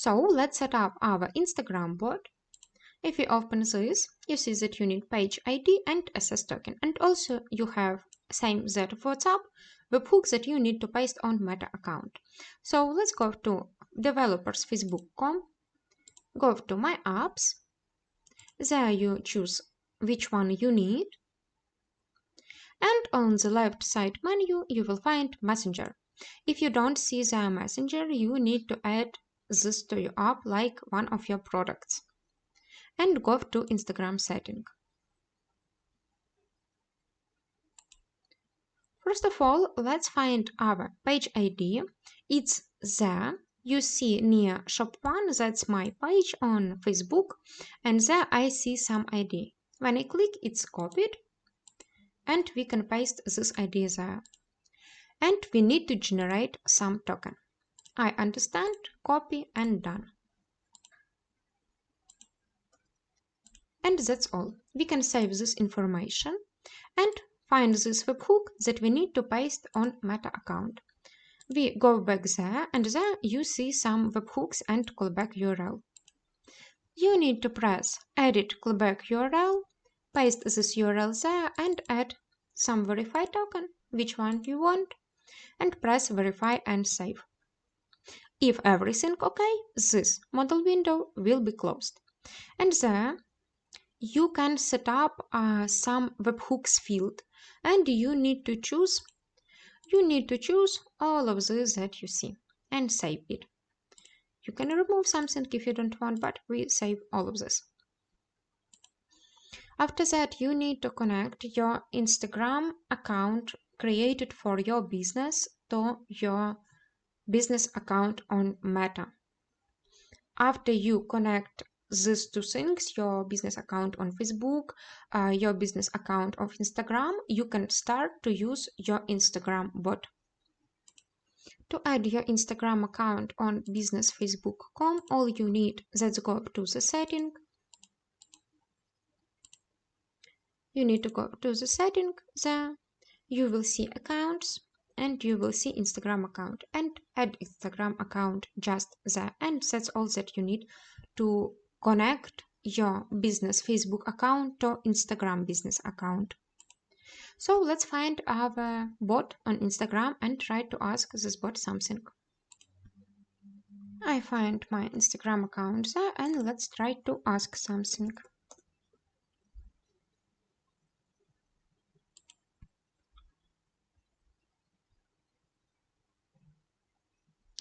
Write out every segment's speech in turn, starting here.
So let's set up our Instagram bot. If you open this, you see that you need page ID and access token. And also you have same that of WhatsApp, webhook that you need to paste on Meta account. So let's go to developers facebook.com, go to my apps. There you choose which one you need. And on the left side menu, you will find Messenger. If you don't see the Messenger, you need to add this to your app like one of your products. And go to Instagram setting. First of all, let's find our page ID. It's there. You see near shop one, that's my page on Facebook, and there I see some ID. When I click, it's copied, and we can paste this ID there. And we need to generate some token. I understand, copy, and done. And that's all. We can save this information and find this webhook that we need to paste on Meta account. We go back there, and there you see some webhooks and callback URL. You need to press Edit callback URL, paste this URL there, and add some verify token, which one you want, and press Verify and Save. If everything okay, this model window will be closed. And there you can set up some webhooks field, and you need to choose all of these that you see and save it. You can remove something if you don't want, but we save all of this. After that, you need to connect your Instagram account created for your business to your business account on Meta. After you connect these two things, your business account on Facebook, your business account of Instagram, you can start to use your Instagram bot. To add your Instagram account on business facebook.com, all you need, let's go to the setting. You need to go to the setting there. You will see accounts and you will see Instagram account, and add Instagram account just there. And that's all that you need to connect your business Facebook account to Instagram business account. So let's find our bot on Instagram and try to ask this bot something. I find my Instagram account there, and let's try to ask something.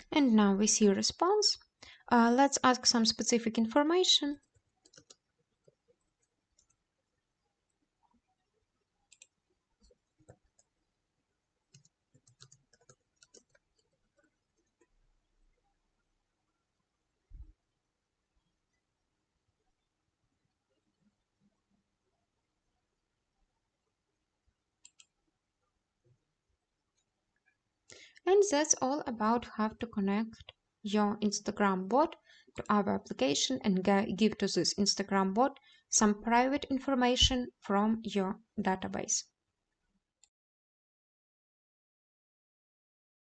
And now we see a response. Let's ask some specific information. And that's all about how to connect your Instagram bot to our application and give to this Instagram bot some private information from your database.